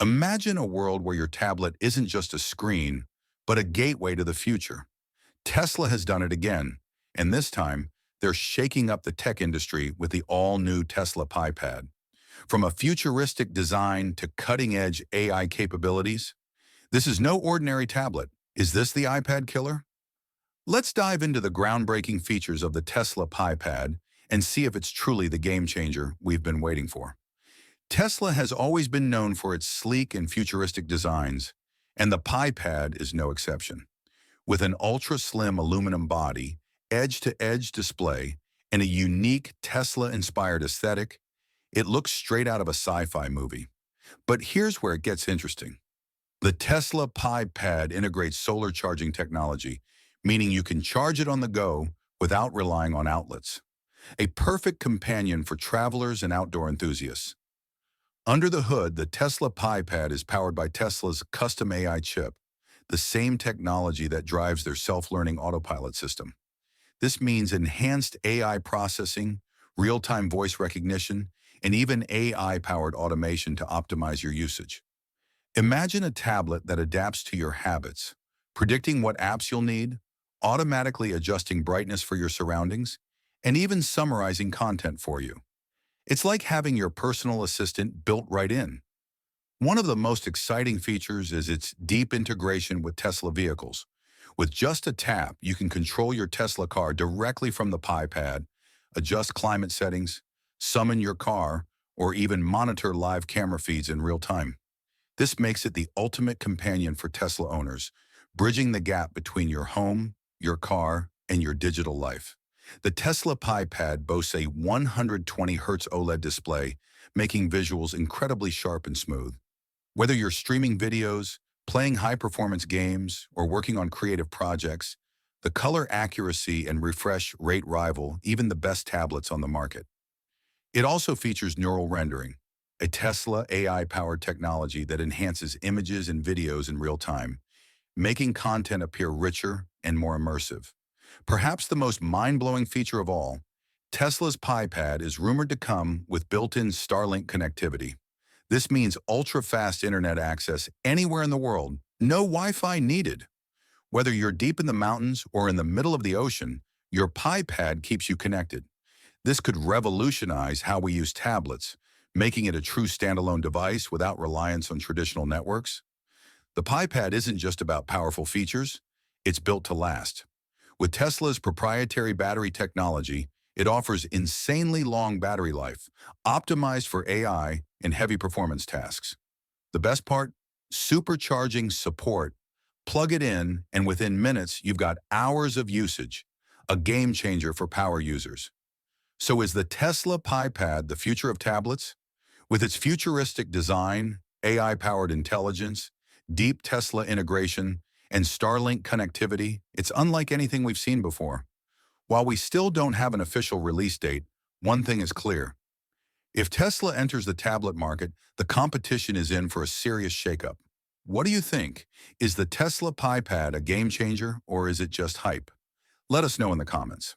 Imagine a world where your tablet isn't just a screen, but a gateway to the future. Tesla has done it again, and this time, they're shaking up the tech industry with the all-new Tesla PiPad. From a futuristic design to cutting-edge AI capabilities, this is no ordinary tablet. Is this the iPad killer? Let's dive into the groundbreaking features of the Tesla PiPad and see if it's truly the game changer we've been waiting for. Tesla has always been known for its sleek and futuristic designs, and the PiPad is no exception. With an ultra-slim aluminum body, edge-to-edge display, and a unique Tesla-inspired aesthetic, it looks straight out of a sci-fi movie. But here's where it gets interesting. The Tesla PiPad integrates solar charging technology, meaning you can charge it on the go without relying on outlets. A perfect companion for travelers and outdoor enthusiasts. Under the hood, the Tesla PiPad is powered by Tesla's custom AI chip, the same technology that drives their self-learning autopilot system. This means enhanced AI processing, real-time voice recognition, and even AI-powered automation to optimize your usage. Imagine a tablet that adapts to your habits, predicting what apps you'll need, automatically adjusting brightness for your surroundings, and even summarizing content for you. It's like having your personal assistant built right in. One of the most exciting features is its deep integration with Tesla vehicles. With just a tap, you can control your Tesla car directly from the PiPad, adjust climate settings, summon your car, or even monitor live camera feeds in real time. This makes it the ultimate companion for Tesla owners, bridging the gap between your home, your car, and your digital life. The Tesla PiPad boasts a 120 Hz OLED display, making visuals incredibly sharp and smooth. Whether you're streaming videos, playing high-performance games, or working on creative projects, the color accuracy and refresh rate rival even the best tablets on the market. It also features neural rendering, a Tesla AI-powered technology that enhances images and videos in real time, making content appear richer and more immersive. Perhaps the most mind-blowing feature of all, Tesla's PiPad is rumored to come with built-in Starlink connectivity. This means ultra-fast internet access anywhere in the world, no Wi-Fi needed. Whether you're deep in the mountains or in the middle of the ocean, your PiPad keeps you connected. This could revolutionize how we use tablets, making it a true standalone device without reliance on traditional networks. The PiPad isn't just about powerful features, it's built to last. With Tesla's proprietary battery technology, it offers insanely long battery life, optimized for AI and heavy performance tasks. The best part? Supercharging support. Plug it in, and within minutes, you've got hours of usage, a game changer for power users. So is the Tesla PiPad the future of tablets? With its futuristic design, AI-powered intelligence, deep Tesla integration, and Starlink connectivity, it's unlike anything we've seen before. While we still don't have an official release date, one thing is clear. If Tesla enters the tablet market, the competition is in for a serious shakeup. What do you think? Is the Tesla PiPad a game changer, or is it just hype? Let us know in the comments.